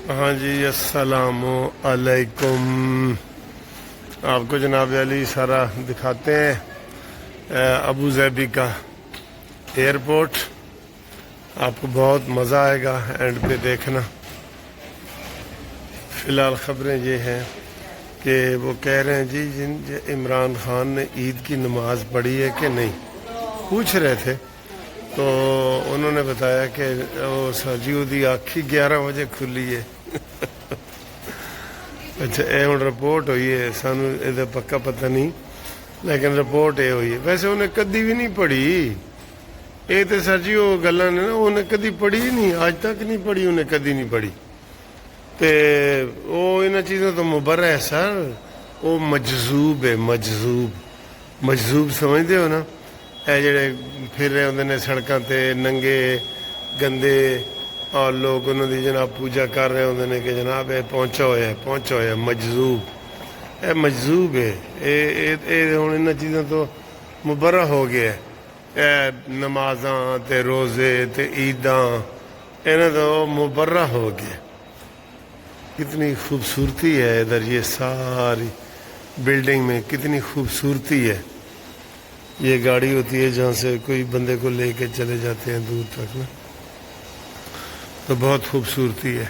ہاں جی، السلام علیکم۔ آپ کو جناب علی سارا دکھاتے ہیں ابو ظبی کا ایئرپورٹ۔ آپ کو بہت مزہ آئے گا اینڈ پہ دیکھنا۔ فی الحال خبریں یہ ہیں کہ وہ کہہ رہے ہیں جی عمران خان نے عید کی نماز پڑھی ہے کہ نہیں، پوچھ رہے تھے تو انہوں نے بتایا کہ وہ سجیو دی آنکھی 11 بجے کھلی ہے۔ اچھا یہ ہوں رپورٹ ہوئی ہے، سانو یہ پکا پتہ نہیں، لیکن رپورٹ یہ ہوئی ہے۔ ویسے انہیں کدی بھی نہیں پڑھی یہ تو سر جی وہ گلاں نے نا، انہیں کدی پڑھی ہی نہیں، آج تک نہیں پڑھی، انہیں کدی نہیں پڑھی۔ تے وہ انہاں چیزوں تو مبرہ ہے سر، وہ مجذوب ہے، مجذوب سمجھتے ہو نا، اے جڑے پھر رہے ہوندے نے سڑکاں تے ننگے گندے، اور لوگ انہوں دی جناب پوجا کر رہے ہوندے نے کہ جناب اے پہنچا ہویا مجذوب، اے مجذوب ہے، اے ہن انہاں چیزوں تو مبرہ ہو گیا ہے۔ اے نمازاں تے روزے تے عیداں انہاں تو مبرہ ہو گیا۔ کتنی خوبصورتی ہے ادھر، یہ ساری بلڈنگ میں کتنی خوبصورتی ہے۔ یہ گاڑی ہوتی ہے جہاں سے کوئی بندے کو لے کے چلے جاتے ہیں دور تک نا، تو بہت خوبصورتی ہے۔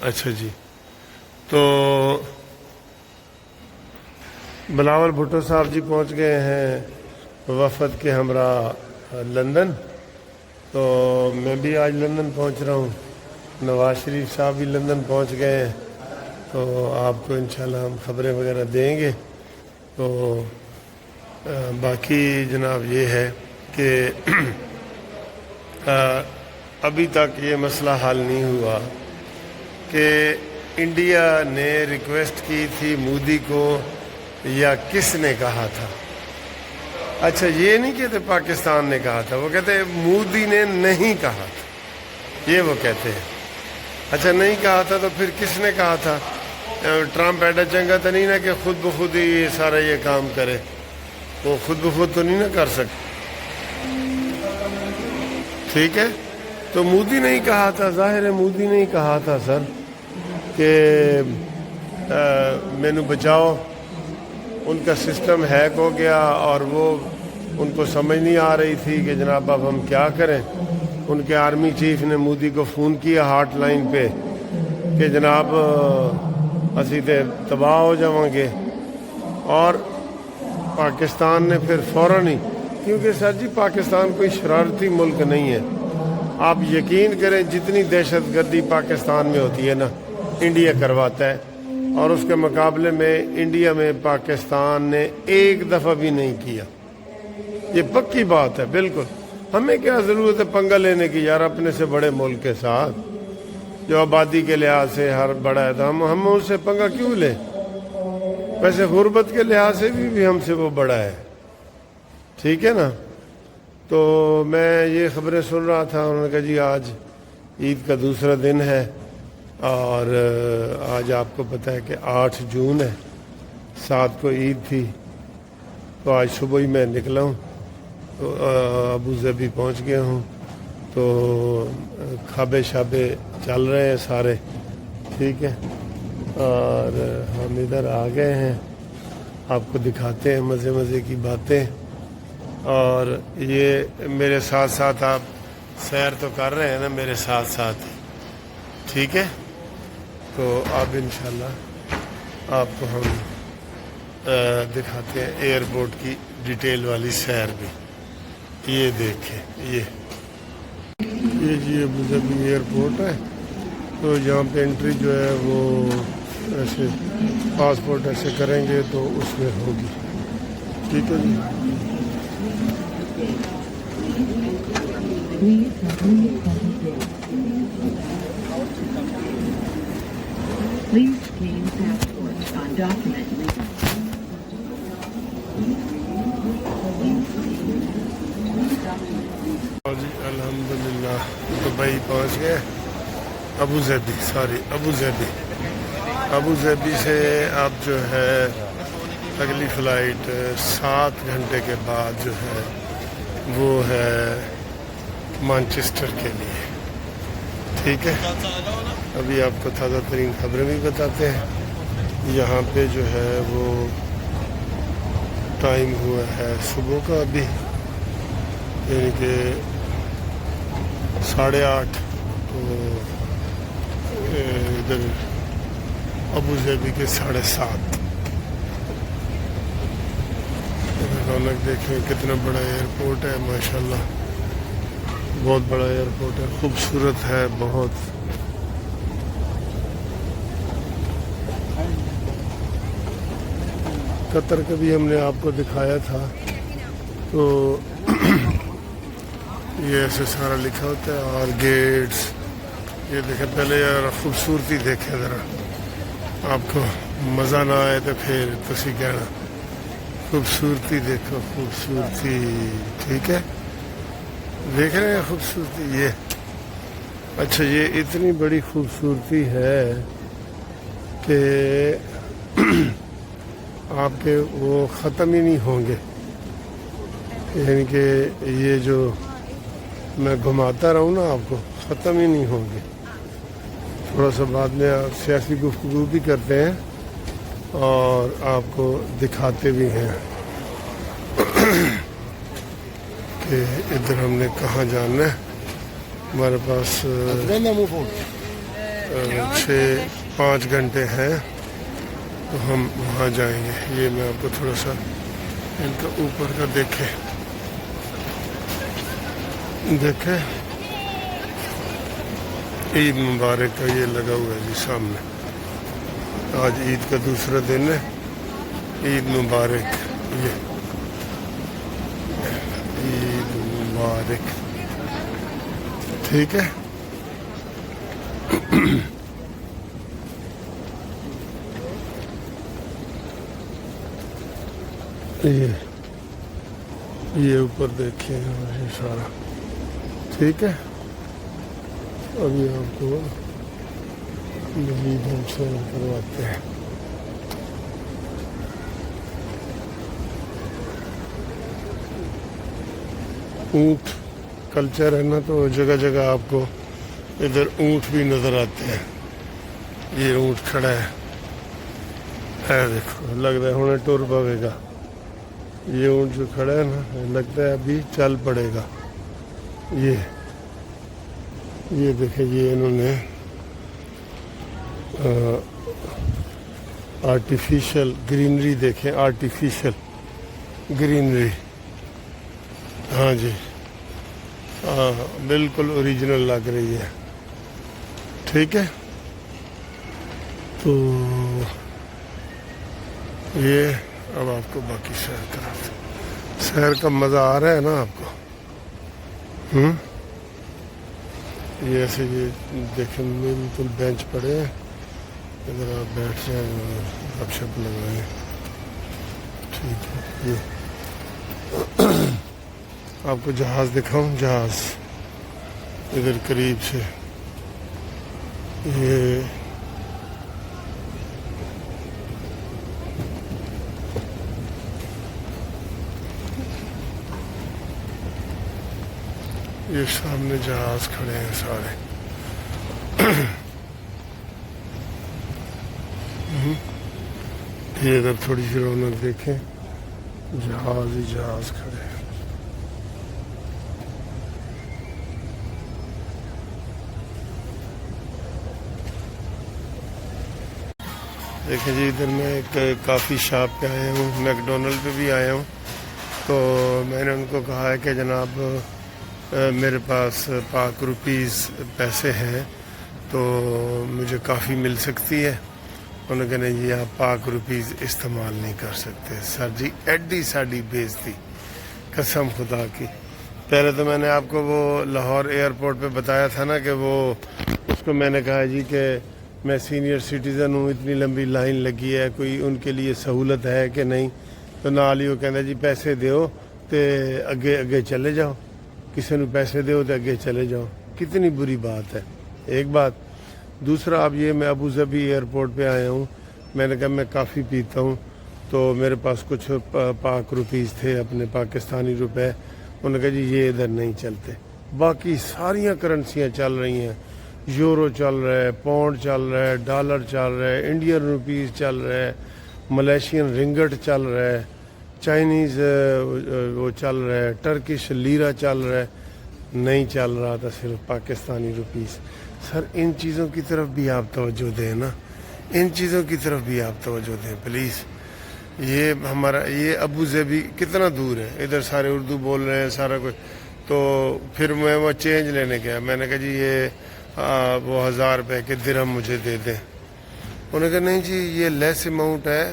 اچھا جی، تو بلاول بھٹو صاحب جی پہنچ گئے ہیں وفد کے ہمراہ لندن، تو میں بھی آج لندن پہنچ رہا ہوں، نواز شریف صاحب بھی لندن پہنچ گئے ہیں، تو آپ کو انشاءاللہ ہم خبریں وغیرہ دیں گے۔ تو باقی جناب یہ ہے کہ ابھی تک یہ مسئلہ حل نہیں ہوا کہ انڈیا نے ریکویسٹ کی تھی مودی کو یا کس نے کہا تھا۔ اچھا یہ نہیں کہتے پاکستان نے کہا تھا، وہ کہتے مودی نے نہیں کہا تھا، یہ وہ کہتے ہیں۔ اچھا نہیں کہا تھا تو پھر کس نے کہا تھا؟ ٹرمپ ایڈا چنگا تو نہیں نا کہ خود بخود ہی یہ سارا یہ کام کرے، وہ خود بخود تو نہیں نا کر سکتے، ٹھیک ہے؟ تو مودی نہیں کہا تھا، ظاہر ہے مودی نہیں کہا تھا سر کہ مینو بچاؤ۔ ان کا سسٹم ہیک ہو گیا اور وہ ان کو سمجھ نہیں آ رہی تھی کہ جناب اب ہم کیا کریں۔ ان کے آرمی چیف نے مودی کو فون کیا ہاٹ لائن پہ کہ جناب اسی تے تباہ ہو جاؤں گے، اور پاکستان نے پھر فوراً ہی، کیونکہ سر جی پاکستان کوئی شرارتی ملک نہیں ہے، آپ یقین کریں جتنی دہشت گردی پاکستان میں ہوتی ہے نا انڈیا کرواتا ہے، اور اس کے مقابلے میں انڈیا میں پاکستان نے ایک دفعہ بھی نہیں کیا۔ یہ پکی بات ہے بالکل۔ ہمیں کیا ضرورت ہے پنگا لینے کی یار اپنے سے بڑے ملک کے ساتھ، جو آبادی کے لحاظ سے ہر بڑا ہے، تو ہم اس سے پنگا کیوں لیں؟ ویسے غربت کے لحاظ سے بھی ہم سے وہ بڑا ہے، ٹھیک ہے نا؟ تو میں یہ خبریں سن رہا تھا، انہوں نے کہا جی آج عید کا دوسرا دن ہے، اور آج آپ کو پتہ ہے کہ 8 جون ہے، 7 کو عید تھی، تو آج صبح ہی میں نکلا ہوں، تو ابو ظبی پہنچ گیا ہوں، تو کھابے شابے چل رہے ہیں سارے، ٹھیک ہے، اور ہم ادھر آ گئے ہیں، آپ کو دکھاتے ہیں مزے کی باتیں، اور یہ میرے ساتھ ساتھ آپ سیر تو کر رہے ہیں نا میرے ساتھ ساتھ، ٹھیک ہے؟ تو اب انشاءاللہ آپ کو ہم دکھاتے ہیں ایئرپورٹ کی ڈیٹیل والی سیر بھی۔ یہ دیکھیں یہ جی ابو ظبی ایئرپورٹ ہے، تو یہاں پہ انٹری جو ہے وہ ایسے پاسپورٹ ایسے کریں گے تو اس میں ہوگی، ٹھیک ہے جی۔ الحمدللہ دبئی پہنچ گئے، ابو ظبی سے اب جو ہے اگلی فلائٹ 7 گھنٹے کے بعد جو ہے وہ ہے مانچسٹر کے لیے، ٹھیک ہے، ابھی آپ کو تازہ ترین خبریں بھی بتاتے ہیں. یہاں پہ جو ہے وہ ٹائم ہوا ہے صبح کا ابھی، یعنی کہ 8:30. تو ادھر ابو ظہبی کے 7:30. رونق دیکھیں کتنا بڑا ایئرپورٹ ہے، ماشاءاللہ بہت بڑا ایئرپورٹ ہے، خوبصورت ہے بہت. قطر کا بھی ہم نے آپ کو دکھایا تھا، تو یہ ایسے سارا لکھا ہوتا ہے. اور گیٹس یہ دیکھیں، پہلے یار خوبصورتی دیکھیں ذرا، آپ کو مزہ نہ آئے تو پھر تسی کہنا. خوبصورتی دیکھو، خوبصورتی. ٹھیک ہے، دیکھ رہے ہیں خوبصورتی یہ. اچھا، یہ اتنی بڑی خوبصورتی ہے کہ آپ کے وہ ختم ہی نہیں ہوں گے. یعنی کہ یہ جو میں گھماتا رہوں نا آپ کو، ختم ہی نہیں ہوں گے. تھوڑا سا بعد میں سیاسی گفتگو بھی کرتے ہیں اور آپ کو دکھاتے بھی ہیں کہ ادھر ہم نے کہاں جانا ہے. ہمارے پاس 5 گھنٹے ہیں تو ہم وہاں جائیں گے. یہ میں آپ کو تھوڑا سا ان کا اوپر کا دیکھیں عید مبارک کا یہ لگا ہوا ہے جی سامنے. آج عید کا دوسرا دن ہے. عید مبارک، یہ عید مبارک. ٹھیک ہے، یہ اوپر دیکھیں یہ سارا. ٹھیک ہے، ابھی آپ کو مزید ہم سیر کرواتے ہیں. اونٹ کلچر ہے نا، تو جگہ جگہ آپ کو ادھر اونٹ بھی نظر آتے ہیں. یہ اونٹ کھڑا ہے دیکھو، لگ رہا ہے ہونے ٹور پاوے گا. یہ اونٹ جو کھڑا ہے نا، لگتا ہے ابھی چل پڑے گا. یہ دیکھیں، یہ انہوں نے آرٹیفیشل گرینری دیکھیں، آرٹیفیشل گرینری. ہاں جی، ہاں بالکل اوریجنل لگ رہی ہے. ٹھیک ہے، تو یہ اب آپ کو باقی سیر کراتے ہیں. سیر کا مزہ آ رہا ہے نا آپ کو؟ یہ ایسے یہ دیکھیں بالکل بینچ پڑے ہیں، اگر آپ بیٹھ جائیں گپ شپ لگائیں. ٹھیک ہے، یہ آپ کو جہاز دکھاؤں، جہاز ادھر قریب سے. یہ سامنے جہاز کھڑے ہیں سارے. یہ ادھر تھوڑی سی رونق دیکھیں، جہاز ہی جہاز کھڑے ہیں. دیکھیں جی، ادھر میں ایک کافی شاپ پہ آیا ہوں، میک ڈونلڈ پہ بھی آیا ہوں. تو میں نے ان کو کہا ہے کہ جناب میرے پاس پاک روپیز پیسے ہیں تو مجھے کافی مل سکتی ہے. انہوں نے کہا نہیں جی، آپ پاک روپیز استعمال نہیں کر سکتے. سر جی ایڈی ساڈی بےزتی، قسم خدا کی. پہلے تو میں نے آپ کو وہ لاہور ایئرپورٹ پہ بتایا تھا نا کہ وہ اس کو میں نے کہا جی کہ میں سینئر سٹیزن ہوں، اتنی لمبی لائن لگی ہے، کوئی ان کے لیے سہولت ہے کہ نہیں. تو نال ہی وہ کہنا جی پیسے دیو تے اگے چلے جاؤ، کسی نے پیسے دیو تے اگے چلے جاؤ. کتنی بری بات ہے. ایک بات. دوسرا، اب یہ میں ابو ظبی ایئرپورٹ پہ آیا ہوں، میں نے کہا میں کافی پیتا ہوں تو میرے پاس کچھ پاک روپیز تھے، اپنے پاکستانی روپے. انہوں نے کہا جی یہ ادھر نہیں چلتے. باقی ساریاں کرنسیاں چل رہی ہیں، یورو چل رہا ہے، پاؤنڈ چل رہا ہے، ڈالر چل رہا ہے، انڈین روپیز چل رہا ہے، ملیشین رنگٹ چل رہا ہے، چائنیز وہ چل رہا ہے، ٹرکش لیرہ چل رہا ہے، نہیں چل رہا تھا صرف پاکستانی روپیز۔ سر ان چیزوں کی طرف بھی آپ توجہ دیں نا، ان چیزوں کی طرف بھی آپ توجہ دیں پلیز۔ یہ ہمارا یہ ابو ظبی کتنا دور ہے، ادھر سارے اردو بول رہے ہیں سارا کچھ، تو پھر میں وہ چینج لینے گیا، میں نے کہا جی یہ وہ 1000 روپے کے درہم مجھے دے دیں۔ انہوں نے کہا نہیں جی یہ لیس اماؤنٹ ہے،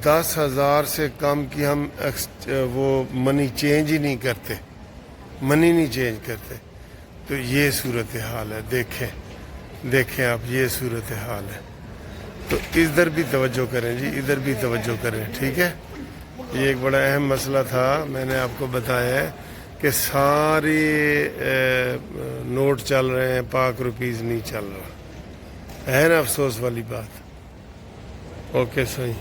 10,000 سے کم کی ہم وہ منی چینج ہی نہیں کرتے، منی نہیں چینج کرتے۔ تو یہ صورتحال ہے، دیکھیں آپ، یہ صورتحال ہے۔ تو ادھر بھی توجہ کریں جی، ادھر بھی توجہ کریں، ٹھیک ہے۔ یہ ایک بڑا اہم مسئلہ تھا، میں نے آپ کو بتایا ہے کہ سارے نوٹ چل رہے ہیں، پاک روپیز نہیں چل رہا ہے نا، افسوس والی بات۔ اوکے صحیح۔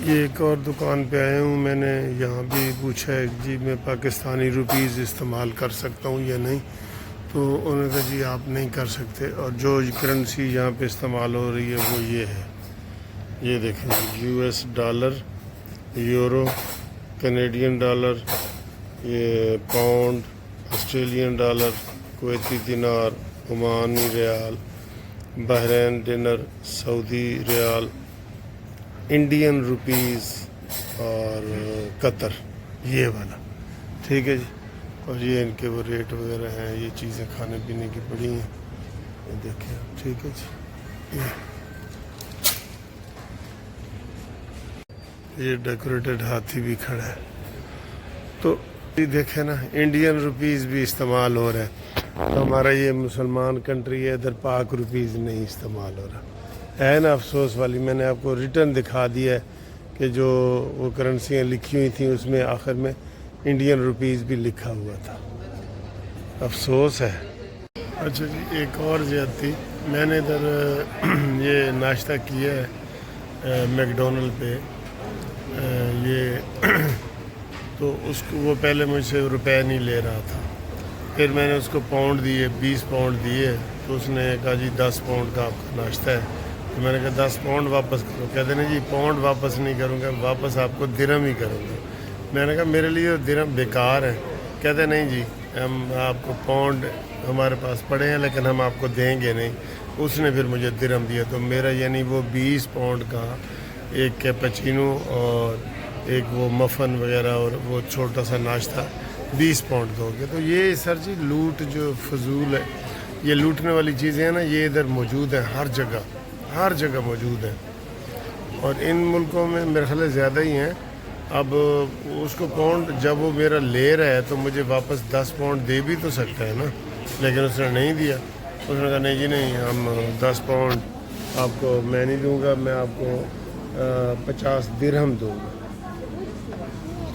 یہ ایک اور دکان پہ آیا ہوں، میں نے یہاں بھی پوچھا ہے جی میں پاکستانی روپیز استعمال کر سکتا ہوں یا نہیں، تو انہوں نے کہا جی آپ نہیں کر سکتے، اور جو کرنسی یہاں پہ استعمال ہو رہی ہے وہ یہ ہے، یہ دیکھیں US dollar, euro, Canadian dollar, یہ پاؤنڈ، آسٹریلین ڈالر، کویتی دینار، عمانی ریال، بحرین دینار، سعودی ریال، انڈین روپیز اور قطر، یہ والا، ٹھیک ہے جی۔ اور یہ ان کے وہ ریٹ وغیرہ ہیں، یہ چیزیں کھانے پینے کی پڑی ہیں، یہ دیکھیں آپ، ٹھیک ہے جی۔ یہ ڈیکوریٹڈ ہاتھی بھی کھڑا ہے، تو یہ دیکھیں نا انڈین روپیز بھی استعمال ہو رہا ہے، تو ہمارا یہ مسلمان کنٹری ہے، ادھر پاک روپیز نہیں استعمال ہو رہا ہے نا، افسوس والی۔ میں نے آپ کو ریٹرن دکھا دیا ہے کہ جو وہ کرنسیاں لکھی ہوئی تھیں اس میں آخر میں انڈین روپیز بھی لکھا ہوا تھا، افسوس ہے۔ اچھا جی، ایک اور زیادتی، میں نے ادھر یہ ناشتہ کیا ہے میک ڈونلڈ پہ، یہ تو اس کو وہ پہلے مجھ سے روپے نہیں لے رہا تھا، پھر میں نے اس کو پاؤنڈ دیے، 20 پاؤنڈ دیے، تو اس نے کہا جی 10 پاؤنڈ کا آپ کا ناشتہ ہے، تو میں نے کہا 10 پاؤنڈ واپس کرو، کہتے ہیں جی پاؤنڈ واپس نہیں کروں گا، واپس آپ کو درہم ہی کروں گا۔ میں نے کہا میرے لیے درہم بیکار ہے، کہتے نہیں جی ہم آپ کو پاؤنڈ ہمارے پاس پڑے ہیں لیکن ہم آپ کو دیں گے نہیں۔ اس نے پھر مجھے درہم دیا، تو میرا یعنی وہ 20 پاؤنڈ کا ایک کیپچینو اور ایک وہ مفن وغیرہ اور وہ چھوٹا سا ناشتہ 20 پاؤنڈ کا ہو گیا۔ تو یہ سر جی لوٹ جو فضول ہے، یہ لوٹنے والی چیزیں ہیں نا، یہ ادھر موجود ہیں، ہر جگہ موجود ہیں، اور ان ملکوں میں میرے خیال زیادہ ہی ہیں۔ اب اس کو پاؤنڈ جب وہ میرا لے رہا ہے تو مجھے واپس 10 پاؤنڈ دے بھی تو سکتا ہے نا، لیکن اس نے نہیں دیا، اس نے کہا نہیں جی نہیں، ہم 10 پاؤنڈ آپ کو میں نہیں دوں گا، میں آپ کو 50 درہم دوں گا۔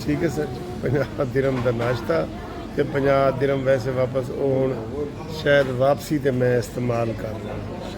ٹھیک ہے سر، 50 درہم کا ناشتہ تے 50 درہم ویسے واپس شاید واپسی تے میں استعمال کر رہا ہوں۔